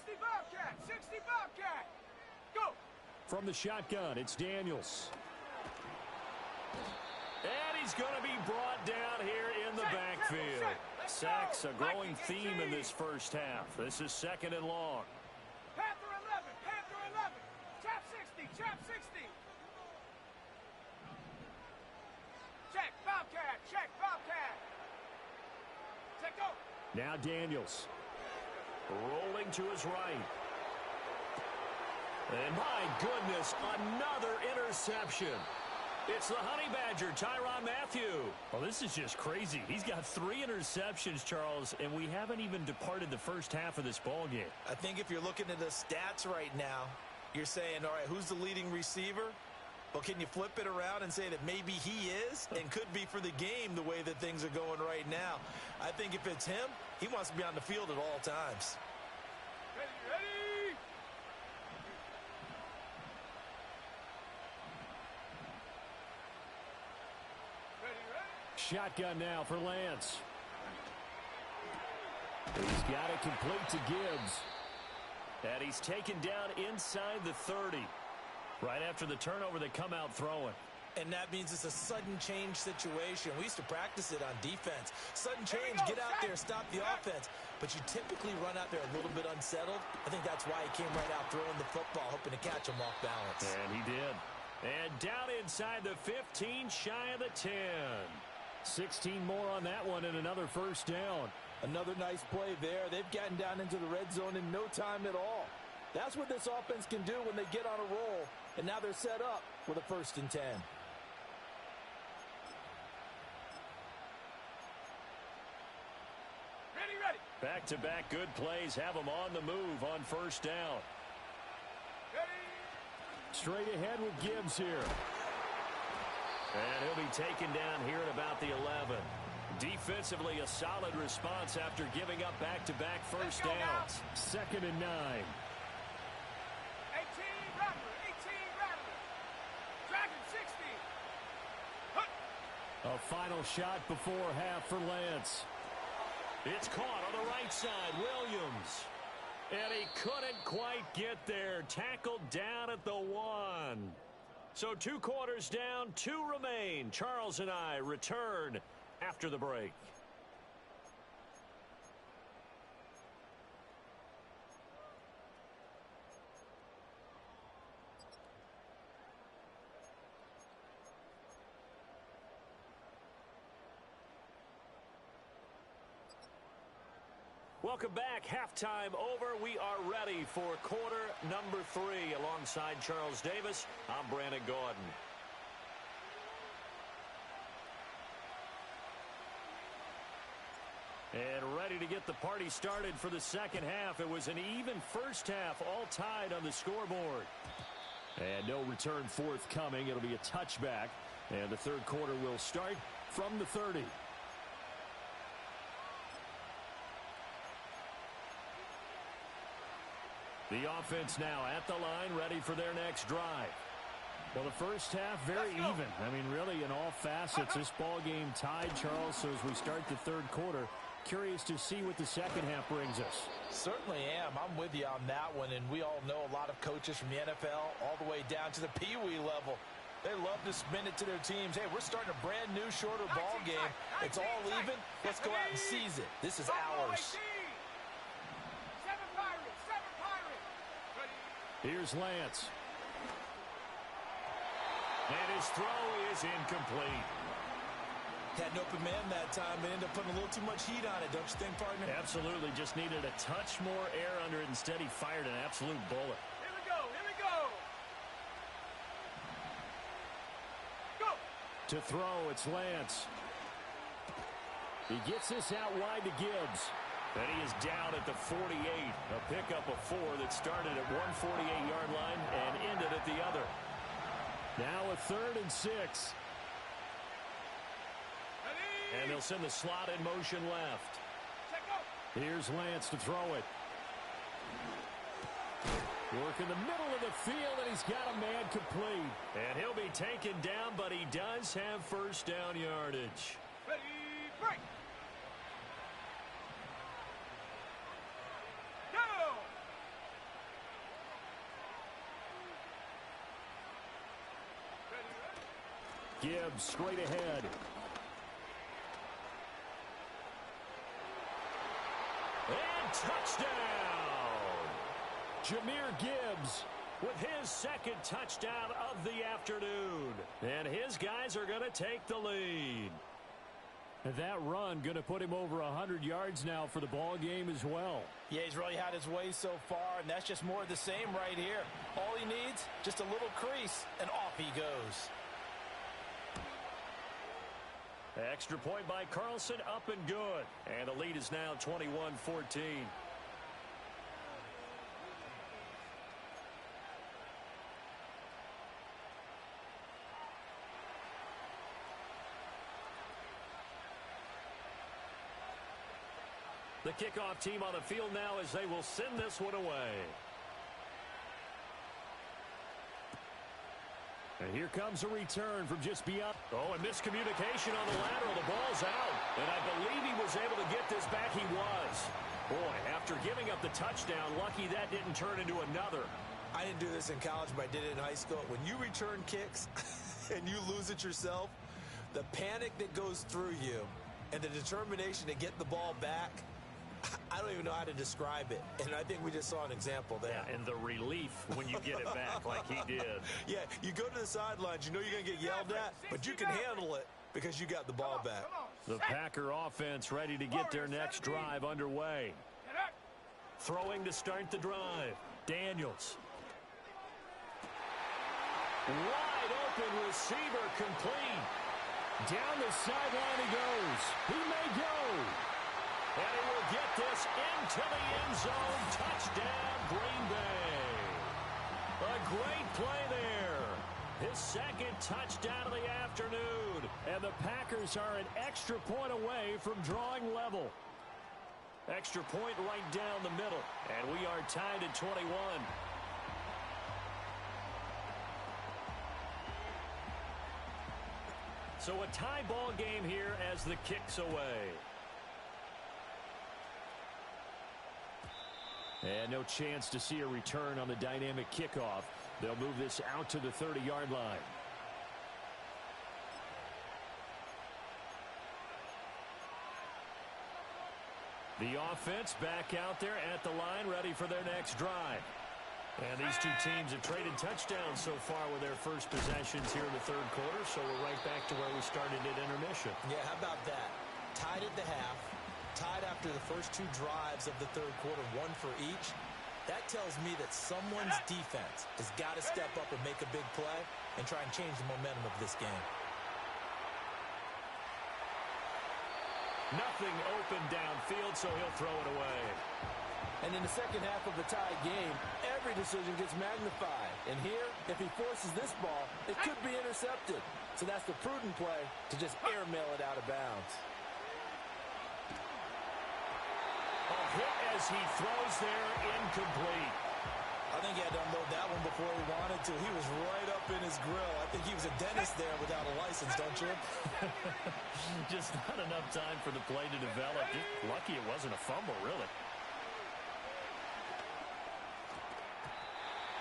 60 Bobcat, 60 Bobcat. Go. From the shotgun, it's Daniels. And he's going to be brought down here in the backfield. Sacks, a growing theme in this first half. This is 2nd and long. Panther 11, Panther 11. Chap 60, chap 60. Check, Bobcat, check, Bobcat. Check, go. Now Daniels. Rolling to his right. And my goodness, another interception. It's the Honey Badger, Tyrann Mathieu. Well, this is just crazy. He's got 3 interceptions, Charles, and we haven't even departed the first half of this ball game. I think if you're looking at the stats right now, you're saying, all right, who's the leading receiver? Well, can you flip it around and say that maybe he is and could be for the game the way that things are going right now? I think if it's him, he wants to be on the field at all times. Ready, ready. Ready, ready. Shotgun now for Lance. He's got it complete to Gibbs. And he's taken down inside the 30. Right after the turnover, they come out throwing. And that means it's a sudden change situation. We used to practice it on defense. Sudden change, get out there, stop the offense. But you typically run out there a little bit unsettled. I think that's why he came right out throwing the football, hoping to catch him off balance. And he did. And down inside the 15, shy of the 10. 16 more on that one and another first down. Another nice play there. They've gotten down into the red zone in no time at all. That's what this offense can do when they get on a roll. And now they're set up with a 1st and 10. Ready, ready. Back-to-back good plays have them on the move on first down. Ready. Straight ahead with Gibbs here. And he'll be taken down here at about the 11. Defensively, a solid response after giving up back-to-back first downs. 2nd and 9. 18 Rattler, 18 Rattler. Dragon 60. Hup. A final shot before half for Lance. It's caught on the right side, Williams. And he couldn't quite get there. Tackled down at the 1. So 2 quarters down, 2 remain. Charles and I return after the break. Welcome back. Halftime over. We are ready for quarter number 3. Alongside Charles Davis, I'm Brandon Gordon. And ready to get the party started for the second half. It was an even first half, all tied on the scoreboard. And no return forthcoming. It'll be a touchback. And the third quarter will start from the 30. The offense now at the line, ready for their next drive. Well, the first half, very even. I mean, really, in all facets, this ball game tied, Charles. So as we start the third quarter, curious to see what the second half brings us. Certainly am. I'm with you on that one. And we all know a lot of coaches from the NFL all the way down to the Pee-wee level. They love to spin it to their teams. Hey, we're starting a brand new, shorter ball game. It's all even. Let's go out and seize it. This is ours. Here's Lance. And his throw is incomplete. Had an open man that time, but ended up putting a little too much heat on it, don't you think, partner? Absolutely. Just needed a touch more air under it. Instead, he fired an absolute bullet. Here we go, here we go. Go. To throw, it's Lance. He gets this out wide to Gibbs. And he is down at the 48. A pickup of 4 that started at one 48-yard line and ended at the other. Now a 3rd and 6. Ready. And they'll send the slot in motion left. Check out. Here's Lance to throw it. Work in the middle of the field, and he's got a man complete. And he'll be taken down, but he does have first down yardage. Ready, break. Gibbs straight ahead. And touchdown! Jahmyr Gibbs with his second touchdown of the afternoon. And his guys are going to take the lead. And that run going to put him over 100 yards now for the ball game as well. Yeah, he's really had his way so far, and that's just more of the same right here. All he needs, just a little crease, and off he goes. Extra point by Carlson, up and good. And the lead is now 21-14. The kickoff team on the field now as they will send this one away. And here comes a return from just beyond. Oh, and miscommunication on the lateral. The ball's out. And I believe he was able to get this back. He was. Boy, after giving up the touchdown, lucky that didn't turn into another. I didn't do this in college, but I did it in high school. When you return kicks and you lose it yourself, the panic that goes through you and the determination to get the ball back, I don't even know how to describe it. And I think we just saw an example there. Yeah, and the relief when you get it back like he did. Yeah, you go to the sidelines, you know you're going to get yelled at, but you can handle it because you got the ball back. The Packer offense ready to get their next drive underway. Throwing to start the drive. Daniels. Wide open receiver complete. Down the sideline he goes. He may go. And he will get this into the end zone. Touchdown, Green Bay. A great play there. His second touchdown of the afternoon. And the Packers are an extra point away from drawing level. Extra point right down the middle. And we are tied at 21. So a tie ball game here as the kick's away. And no chance to see a return on the dynamic kickoff. They'll move this out to the 30-yard line. The offense back out there at the line, ready for their next drive. And these two teams have traded touchdowns so far with their first possessions here in the third quarter, so we're right back to where we started at intermission. Yeah, how about that? Tied at the half. Tied after the first two drives of the third quarter, one for each. That tells me that someone's defense has got to step up and make a big play and try and change the momentum of this game. Nothing open downfield, so he'll throw it away. And in the second half of a tie game, every decision gets magnified. And here, if he forces this ball, it could be intercepted. So that's the prudent play to just airmail it out of bounds. A hit as he throws there, incomplete. I think he had to unload that one before he wanted to. He was right up in his grill. I think he was a dentist there without a license, don't you? Just not enough time for the play to develop. Just lucky it wasn't a fumble, really.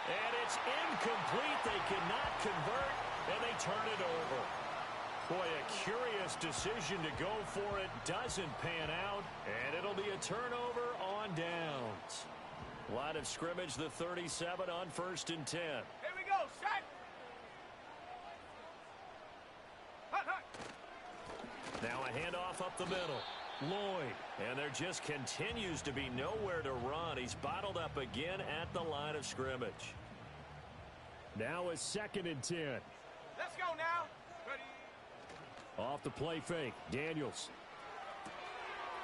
And it's incomplete. They cannot convert, and they turn it over. Boy, a curious decision to go for it. Doesn't pan out, and it'll be a turnover on downs. Line of scrimmage, the 37 on 1st and 10. Here we go, set. Hut, hut. Now a handoff up the middle. Lloyd, and there just continues to be nowhere to run. He's bottled up again at the line of scrimmage. Now a 2nd and 10. Let's go now. Ready. Off the play fake, Daniels.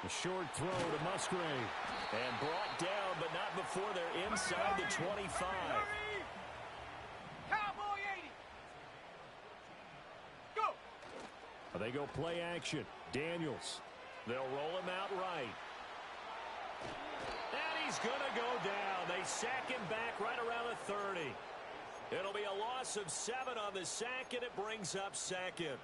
A short throw to Musgrave. And brought down, but not before they're inside the 25. Hurry. Cowboy 80. Go. They go play action. Daniels. They'll roll him out right. And he's going to go down. They sack him back right around the 30. It'll be a loss of 7 on the sack, and it brings up 2nd.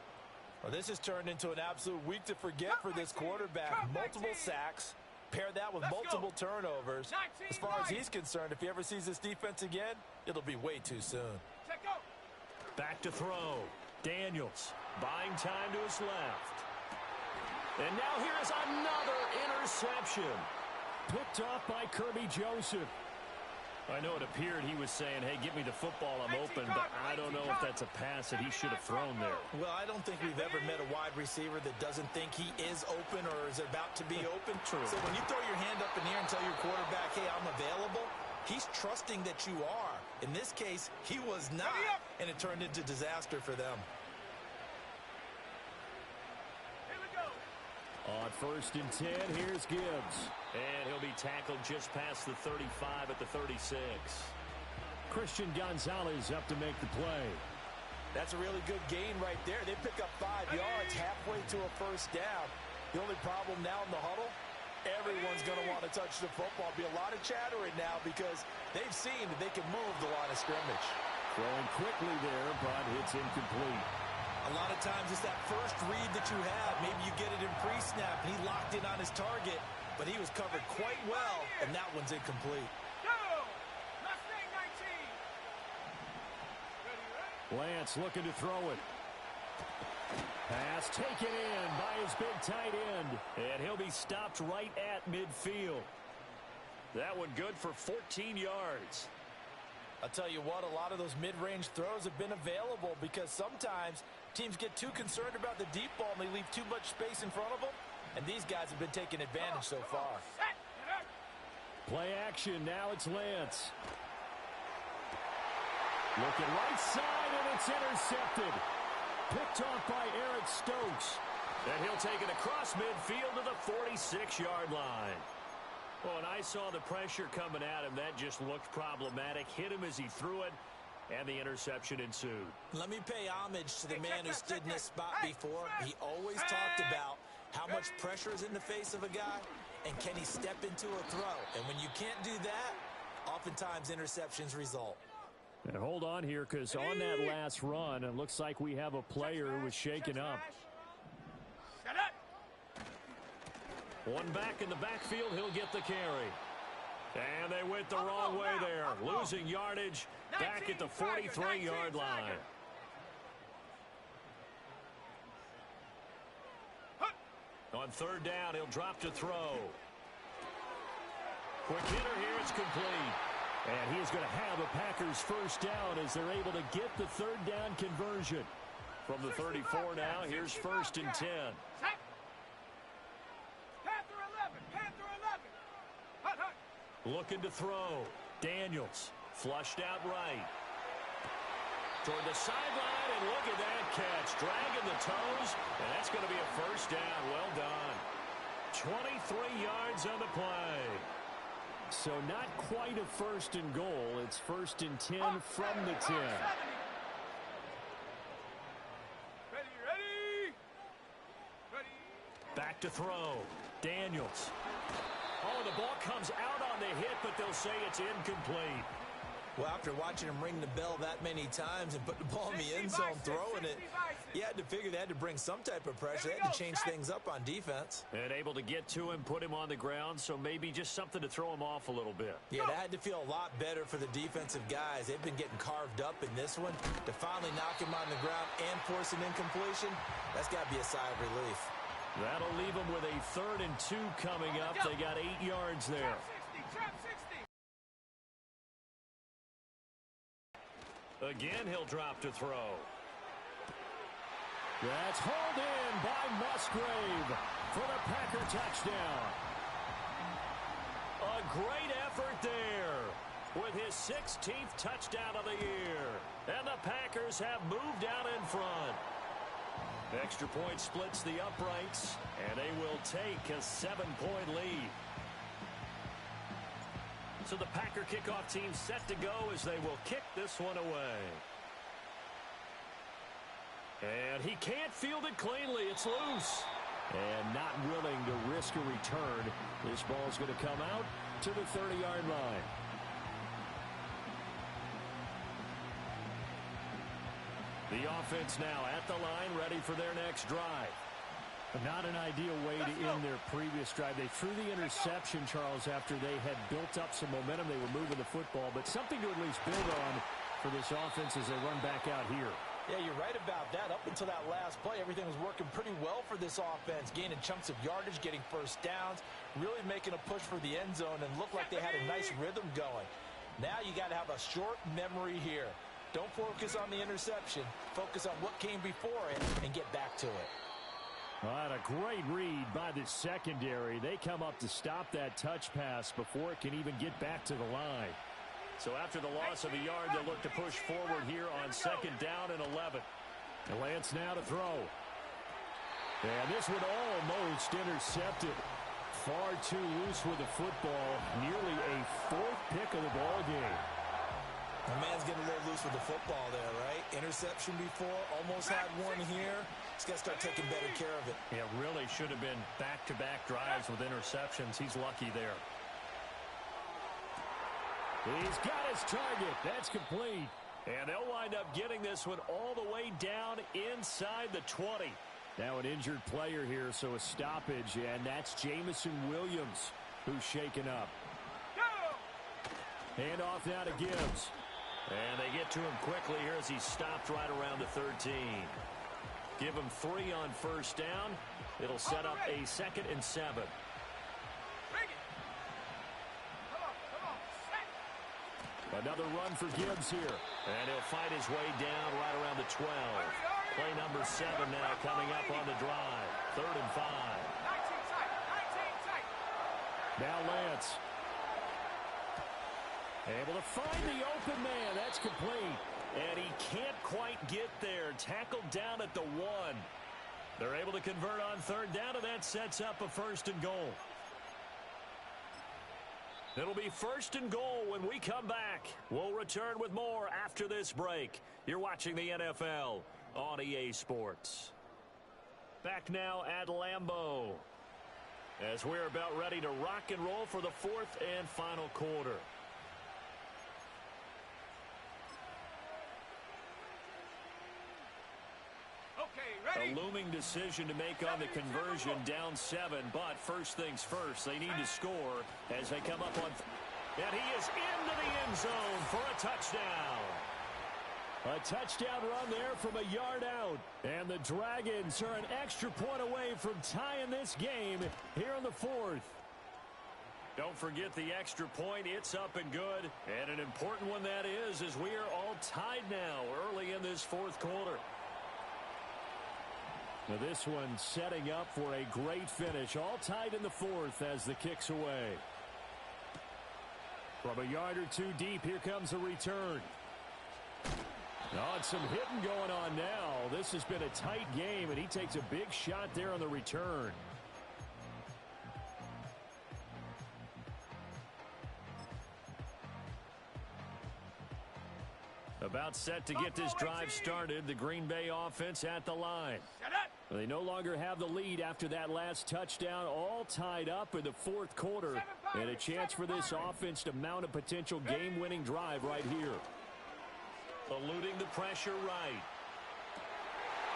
Well, this has turned into an absolute week to forget for this quarterback. Multiple sacks. Pair that with multiple turnovers. As far as he's concerned, if he ever sees this defense again, it'll be way too soon. Check go. Back to throw. Daniels. Buying time to his left. And now here is another interception. Picked off by Kirby Joseph. I know it appeared he was saying, hey, give me the football, I'm open, but I don't know if that's a pass that he should have thrown there. Well, I don't think we've ever met a wide receiver that doesn't think he is open or is about to be open. True. So when you throw your hand up in the air and tell your quarterback, hey, I'm available, he's trusting that you are. In this case, he was not, and it turned into disaster for them. On 1st and 10, here's Gibbs. And he'll be tackled just past the 35 at the 36. Christian Gonzalez up to make the play. That's a really good gain right there. They pick up 5 yards halfway to a first down. The only problem now in the huddle, everyone's going to want to touch the football. Be a lot of chatter right now because they've seen that they can move the line of scrimmage. Throwing quickly there, but it's incomplete. A lot of times it's that first read that you have. Maybe you get it in pre-snap, and he locked in on his target, but he was covered quite well, and that one's incomplete. Lance looking to throw it. Pass taken in by his big tight end, and he'll be stopped right at midfield. That one good for 14 yards. I'll tell you what, a lot of those mid-range throws have been available because sometimes teams get too concerned about the deep ball and they leave too much space in front of them, and these guys have been taking advantage so far. Play action, now it's Lance. Looking right side, and it's intercepted. Picked off by Eric Stokes. And he'll take it across midfield to the 46-yard line. Well, and I saw the pressure coming at him. That just looked problematic. Hit him as he threw it, and the interception ensued. Let me pay homage to the man who stood in this spot before. He always talked about how much pressure is in the face of a guy, and can he step into a throw. And when you can't do that, oftentimes interceptions result. And hold on here, because on that last run, it looks like we have a player who was shaken up. One back in the backfield, he'll get the carry. And they went the wrong way there. Losing yardage back at the 43-yard line. On 3rd down, he'll drop to throw. Quick hitter here, it's complete. And he's going to have a Packers first down as they're able to get the 3rd down conversion. From the 34 now, here's 1st and 10. Looking to throw. Daniels flushed out right. Toward the sideline, and look at that catch. Dragging the toes, and that's going to be a first down. Well done. 23 yards on the play. So not quite a 1st and goal. It's 1st and 10 from the 10. Back to throw. Daniels. Oh, the ball comes out on the hit, but they'll say it's incomplete. Well, after watching him ring the bell that many times and put the ball in the end zone throwing it, you had to figure they had to bring some type of pressure. They had to change things up on defense. And able to get to him, put him on the ground, so maybe just something to throw him off a little bit. Yeah, that had to feel a lot better for the defensive guys. They've been getting carved up in this one. To finally knock him on the ground and force an incompletion, that's got to be a sigh of relief. That'll leave them with a 3rd and 2 coming up. They got 8 yards there. Again, he'll drop to throw. That's hauled in by Musgrave for the Packer touchdown. A great effort there with his 16th touchdown of the year. And the Packers have moved out in front. Extra point splits the uprights, and they will take a 7-point lead. So the Packer kickoff team set to go as they will kick this one away. And he can't field it cleanly. It's loose. And not willing to risk a return. This ball's going to come out to the 30-yard line. The offense now at the line, ready for their next drive. Not an ideal way to end their previous drive. They threw the interception, Charles, after they had built up some momentum. They were moving the football, but something to at least build on for this offense as they run back out here. Yeah, you're right about that. Up until that last play, everything was working pretty well for this offense, gaining chunks of yardage, getting first downs, really making a push for the end zone, and looked like they had a nice rhythm going. Now you got to have a short memory here. Don't focus on the interception. Focus on what came before it and get back to it. All right, a great read by the secondary. They come up to stop that touch pass before it can even get back to the line. So after the loss of a yard, they'll look to push forward here on 2nd down and 11. And Lance now to throw. And this one almost intercepted. Far too loose with the football. Nearly a 4th pick of the ball game. The man's getting a little loose with the football there, right? Interception before, almost had one here. He's got to start taking better care of it. Yeah, really should have been back-to-back drives with interceptions. He's lucky there. He's got his target. That's complete. And they'll wind up getting this one all the way down inside the 20. Now an injured player here, so a stoppage, and that's Jamison Williams, who's shaken up. Hand off now to Gibbs. And they get to him quickly here as he's stopped right around the 13. Give him 3 on 1st down. It'll set up a 2nd and 7. Another run for Gibbs here. And he'll fight his way down right around the 12. Play number 7 now coming up on the drive. 3rd and 5. Now Lance. Able to find the open man. That's complete. And he can't quite get there. Tackled down at the 1. They're able to convert on 3rd down, and that sets up a 1st and goal. It'll be 1st and goal when we come back. We'll return with more after this break. You're watching the NFL on EA Sports. Back now at Lambeau as we're about ready to rock and roll for the 4th and final quarter. A looming decision to make on the conversion, down 7, but first things first, they need to score as they come up on... And he is into the end zone for a touchdown. A touchdown run there from a yard out. And the Dragons are an extra point away from tying this game here in the 4th. Don't forget the extra point. It's up and good. And an important one that is, as we are all tied now early in this 4th quarter. Now this one setting up for a great finish. All tied in the 4th as the kick's away. From a yard or 2 deep, here comes a return. Oh, it's some hitting going on now. This has been a tight game, and he takes a big shot there on the return. About set to get this drive started. The Green Bay offense at the line. They no longer have the lead after that last touchdown. All tied up in the 4th quarter. And a chance for this offense to mount a potential game-winning drive right here. Eluding the pressure right.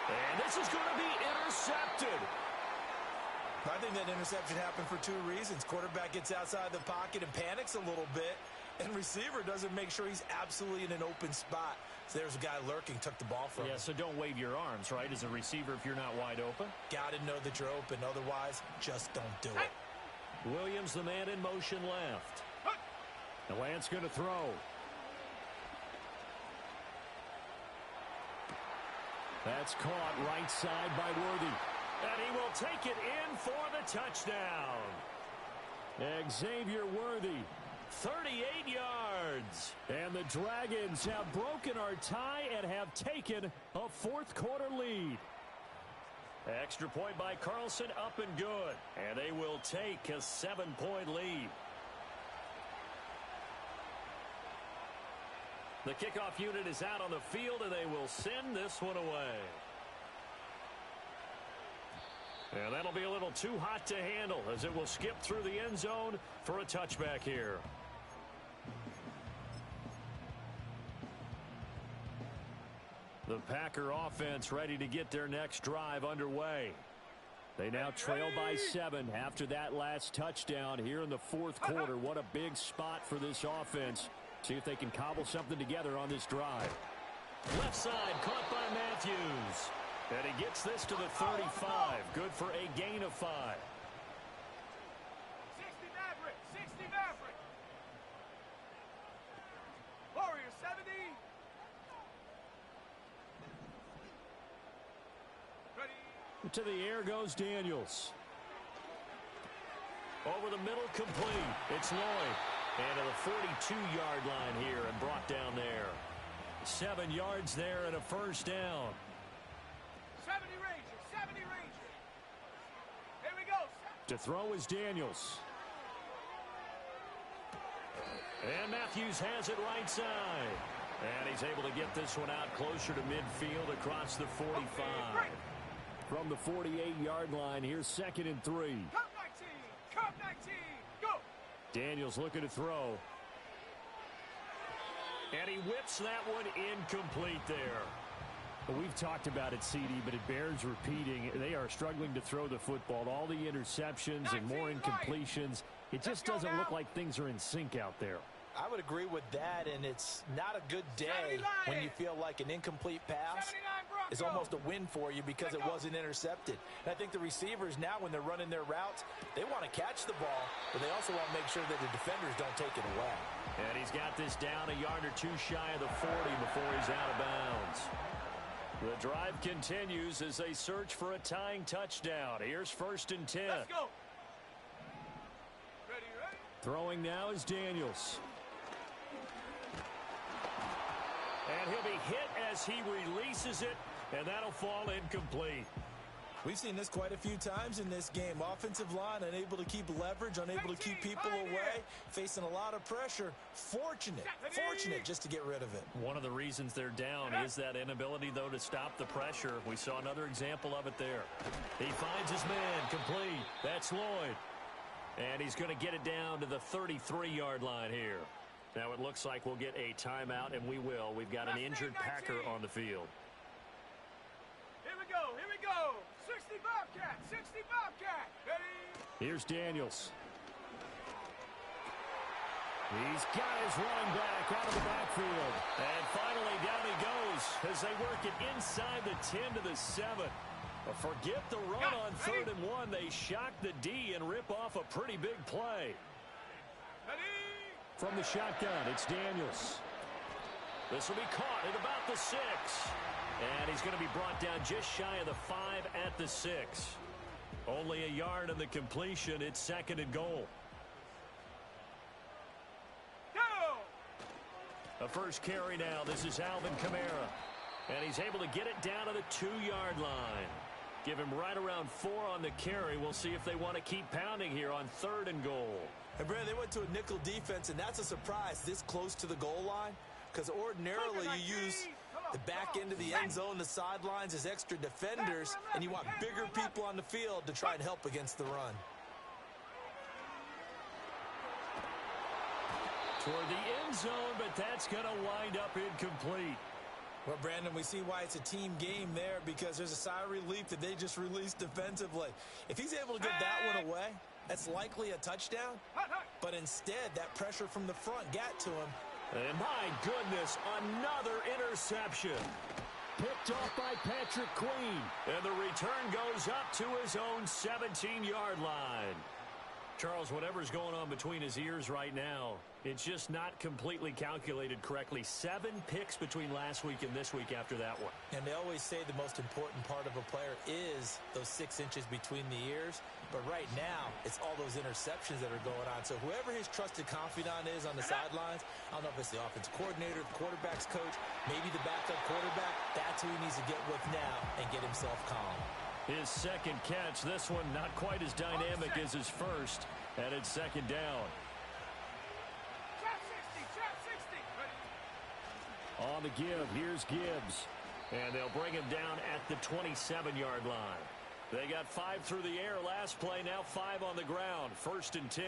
And this is going to be intercepted. I think that interception happened for 2 reasons. Quarterback gets outside the pocket and panics a little bit. And receiver doesn't make sure he's absolutely in an open spot. So there's a guy lurking, took the ball from him. Yeah, so don't wave your arms, right, as a receiver if you're not wide open. Got to know that you're open. Otherwise, just don't do it. Williams, the man in motion left. The Lance going to throw. That's caught right side by Worthy. And he will take it in for the touchdown. Xavier Worthy. 38 yards. And the Dragons have broken our tie and have taken a 4th quarter lead. Extra point by Carlson, up and good. And they will take a 7-point lead. The kickoff unit is out on the field, and they will send this one away. And that'll be a little too hot to handle as it will skip through the end zone for a touchback here. The Packer offense ready to get their next drive underway. They now trail by 7 after that last touchdown here in the 4th quarter. What a big spot for this offense. See if they can cobble something together on this drive. Left side caught by Matthews. And he gets this to the 35. Good for a gain of 5. 60 Maverick. 60 Maverick. Warrior 70. Ready. To the air goes Daniels. Over the middle, complete. It's Lloyd. And to the 42-yard line here and brought down there. 7 yards there and a first down. 70 Rangers. 70 Rangers. Here we go. To throw is Daniels. And Matthews has it right side. And he's able to get this one out closer to midfield across the 45. From the 48-yard line, here's 2nd and 3. Cup 19. Cup 19. Go. Daniels looking to throw. And he whips that one incomplete there. We've talked about it, CD, but it bears repeating. They are struggling to throw the football. All the interceptions and more incompletions. It just doesn't look like things are in sync out there. I would agree with that, and it's not a good day when you feel like an incomplete pass is almost a win for you because it wasn't intercepted. And I think the receivers now, when they're running their routes, they want to catch the ball, but they also want to make sure that the defenders don't take it away. And he's got this down a yard or two shy of the 40 before he's out of bounds. The drive continues as they search for a tying touchdown. Here's 1st and 10. Let's go. Ready, ready. Throwing now is Daniels. And he'll be hit as he releases it, and that'll fall incomplete. We've seen this quite a few times in this game. Offensive line unable to keep leverage, unable to keep people away, facing a lot of pressure. Fortunate just to get rid of it. One of the reasons they're down is that inability, though, to stop the pressure. We saw another example of it there. He finds his man, complete. That's Lloyd. And he's going to get it down to the 33-yard line here. Now it looks like we'll get a timeout, and we will. We've got an injured Packer on the field. Here we go. Here we go. 60 Bobcat. 60 Bobcat. Ready. Here's Daniels. He's got his running back out of the backfield. And finally down he goes as they work it inside the 10 to the 7. Forget the run on 3rd and 1. They shock the D and rip off a pretty big play. Ready. From the shotgun, it's Daniels. This will be caught at about the 6. And he's going to be brought down just shy of the 5 at the 6. Only a yard in the completion. It's 2nd and goal. Go. A first carry now. This is Alvin Kamara. And he's able to get it down to the 2-yard line. Give him right around 4 on the carry. We'll see if they want to keep pounding here on 3rd and goal. And, Brad, they went to a nickel defense, and that's a surprise this close to the goal line because ordinarily you use the back end of the end zone, the sidelines as extra defenders, and you want bigger people on the field to try and help against the run. Toward the end zone, but that's going to wind up incomplete. Well, Brandon, we see why it's a team game there because there's a sigh of relief that they just released defensively. If he's able to get that one away, that's likely a touchdown. But instead, that pressure from the front got to him. And my goodness, another interception. Picked off by Patrick Queen. And the return goes up to his own 17-yard line. Charles, whatever's going on between his ears right now, it's just not completely calculated correctly. 7 picks between last week and this week after that one. And they always say the most important part of a player is those 6 inches between the ears. But right now, it's all those interceptions that are going on. So whoever his trusted confidant is on the sidelines, I don't know if it's the offensive coordinator, the quarterback's coach, maybe the backup quarterback, that's who he needs to get with now and get himself calm. His second catch, this one not quite as dynamic as his first, and it's 2nd down. Trap 60. Trap 60. Ready. On the give, here's Gibbs. And they'll bring him down at the 27-yard line. They got 5 through the air last play, now 5 on the ground. 1st and 10.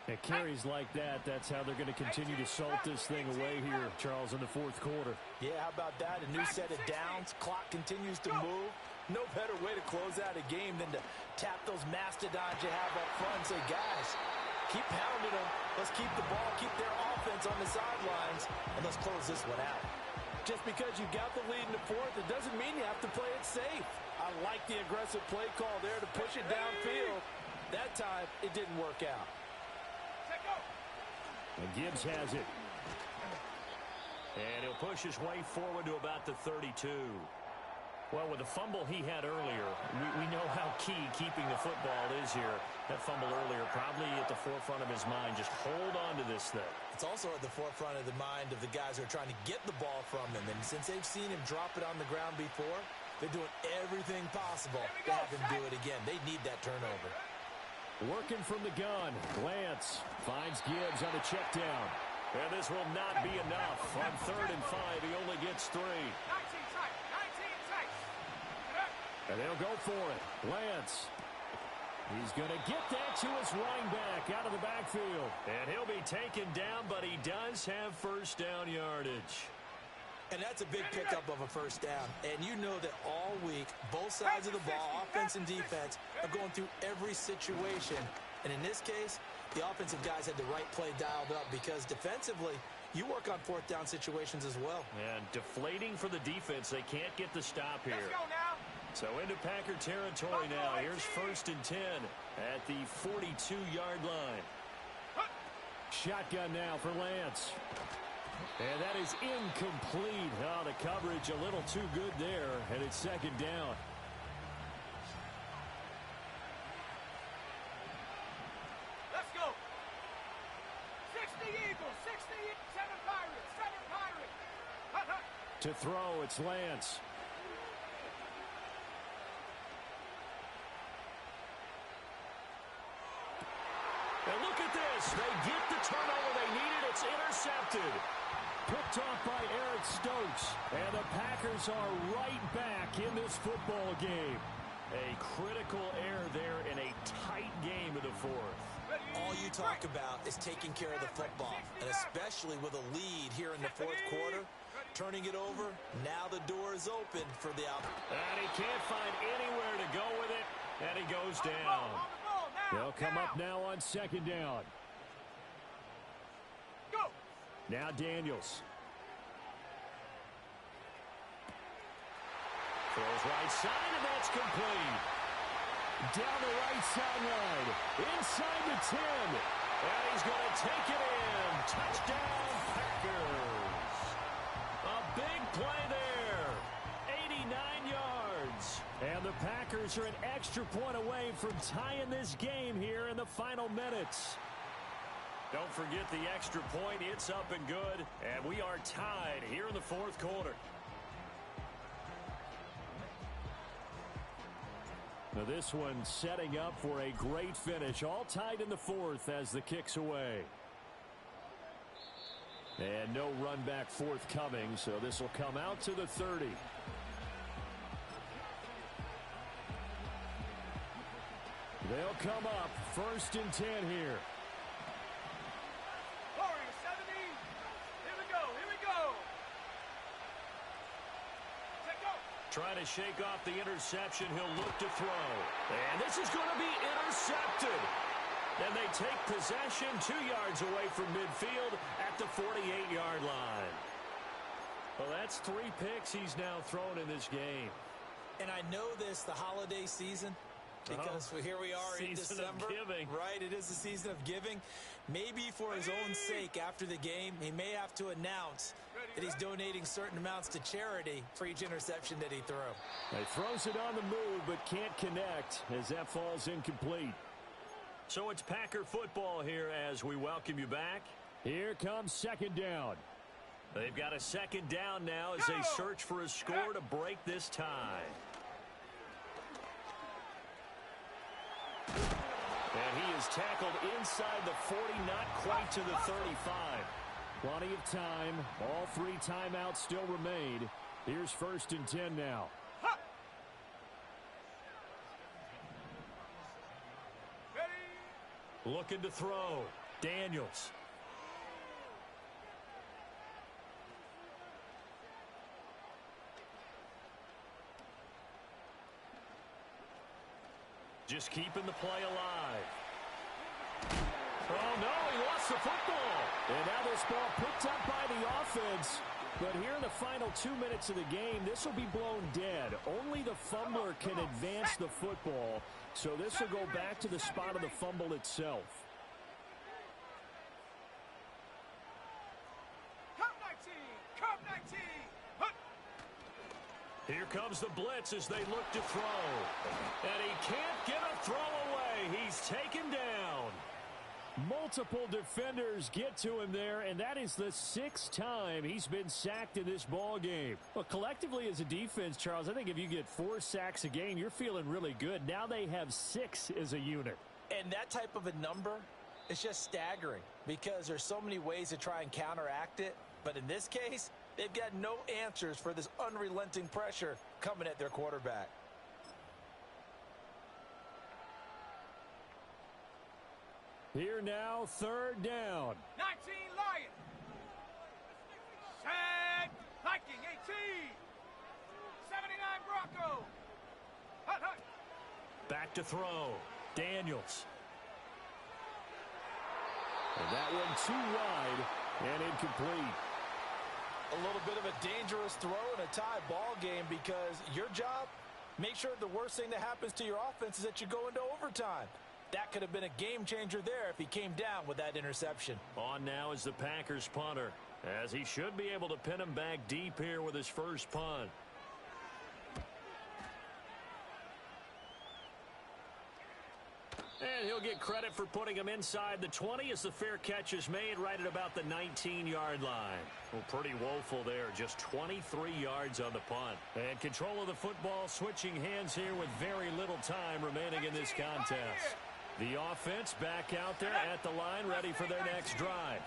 At carries like that, that's how they're going to continue to salt this thing away here, Charles, in the 4th quarter. Yeah, how about that? A new set of downs. Clock continues to move. No better way to close out a game than to tap those mastodons you have up front and say, guys, keep pounding them. Let's keep the ball, keep their offense on the sidelines, and let's close this one out. Just because you got the lead in the fourth, it doesn't mean you have to play it safe. I like the aggressive play call there to push it downfield. That time, it didn't work out. And Gibbs has it. And he'll push his way forward to about the 32. Well, with the fumble he had earlier, we know how key keeping the football is here. That fumble earlier probably at the forefront of his mind. Just hold on to this thing. It's also at the forefront of the mind of the guys who are trying to get the ball from him. And since they've seen him drop it on the ground before, they're doing everything possible to have him do it again. They need that turnover. Working from the gun. Lance finds Gibbs on a check down. And this will not be enough. On 3rd and 5, he only gets 3. 19 tight. 19 tight. And they'll go for it. Lance. He's going to get that to his running back out of the backfield. And he'll be taken down, but he does have first down yardage. And that's a big pickup of a first down. And you know that all week, both sides of the ball, offense and defense, are going through every situation. And in this case, the offensive guys had the right play dialed up because defensively, you work on 4th down situations as well. And deflating for the defense. They can't get the stop here. Let's go now. So into Packer territory now. Here's 1st and 10 at the 42-yard line. Shotgun now for Lance. And that is incomplete. Oh, the coverage a little too good there, and it's 2nd down. Let's go. 60 Eagles, 60 7 Pirates, 7 Pirates. Hut, hut. To throw, it's Lance. And look at this. They get the turnover they needed. It's intercepted. Picked off by Eric Stokes. And the Packers are right back in this football game. A critical error there in a tight game of the 4th. All you talk about is taking care of the football, and especially with a lead here in the 4th quarter, turning it over, now the door is open for the out. And he can't find anywhere to go with it, and he goes down. They'll come up now on 2nd down. Go. Now Daniels. Throws right side, and that's complete. Down the right sideline. Inside the 10. And he's going to take it in. Touchdown, Packers. A big play there. 89 yards. And the Packers are an extra point away from tying this game here in the final minutes. Don't forget the extra point. It's up and good. And we are tied here in the 4th quarter. Now this one setting up for a great finish. All tied in the 4th as the kick's away. And no run back forthcoming, so this will come out to the 30. They'll come up 1st and 10 here. Glory, 70. Here we go. Here we go. Take go. Trying to shake off the interception. He'll look to throw. And this is going to be intercepted. And they take possession 2 yards away from midfield at the 48-yard line. Well, that's 3 picks he's now thrown in this game. And I know this, the holiday season, because here we are in December. Season of giving. Right, it is the season of giving. Maybe for his own sake after the game, he may have to announce that he's donating certain amounts to charity for each interception that he throws. He throws it on the move but can't connect as that falls incomplete. So it's Packer football here as we welcome you back. Here comes 2nd down. They've got a 2nd down now as they search for a score to break this tie. And he is tackled inside the 40, not quite to the 35. Plenty of time. All 3 timeouts still remain. Here's 1st and 10 now. Looking to throw. Daniels. Just keeping the play alive. Oh, no, he lost the football. And now this ball picked up by the offense. But here in the final 2 minutes of the game, this will be blown dead. Only the fumbler can advance the football, so this will go back to the spot of the fumble itself. Come 19. Here comes the blitz as they look to throw. And he can't get a throw away. He's taken down. Multiple defenders get to him there, and that is the 6th time he's been sacked in this ball game. Well, collectively as a defense, Charles, I think if you get 4 sacks a game, you're feeling really good. Now they have 6 as a unit. And that type of a number is just staggering because there's so many ways to try and counteract it. But in this case, they've got no answers for this unrelenting pressure coming at their quarterback. Here now, 3rd down. 19 Lion. Set. Viking 18. 79 Bronco. Hut, hut. Back to throw. Daniels. And that one too wide and incomplete. A little bit of a dangerous throw in a tie ball game because your job, make sure the worst thing that happens to your offense is that you go into overtime. That could have been a game changer there if he came down with that interception. On now is the Packers punter, as he should be able to pin him back deep here with his first punt. And he'll get credit for putting him inside the 20 as the fair catch is made right at about the 19-yard line. Well, pretty woeful there, just 23 yards on the punt. And control of the football switching hands here with very little time remaining in this contest. The offense back out there at the line, ready for their next drive.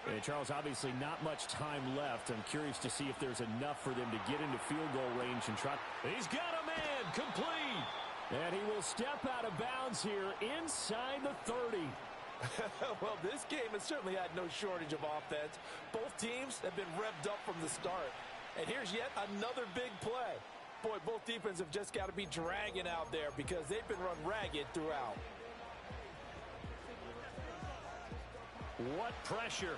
And Charles, obviously not much time left. I'm curious to see if there's enough for them to get into field goal range and try. He's got a man, complete. And he will step out of bounds here inside the 30. Well, this game has certainly had no shortage of offense. Both teams have been revved up from the start. And here's yet another big play. Boy, both defenses have just got to be dragging out there because they've been run ragged throughout. What pressure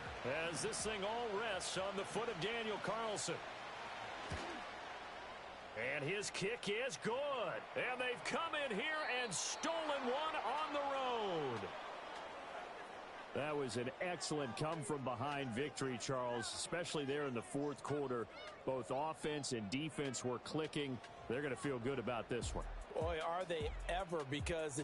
as this thing all rests on the foot of Daniel Carlson. And his kick is good. And they've come in here and stolen one on the road. That was an excellent come-from-behind victory, Charles, especially there in the 4th quarter. Both offense and defense were clicking. They're going to feel good about this one. Boy, are they ever, because the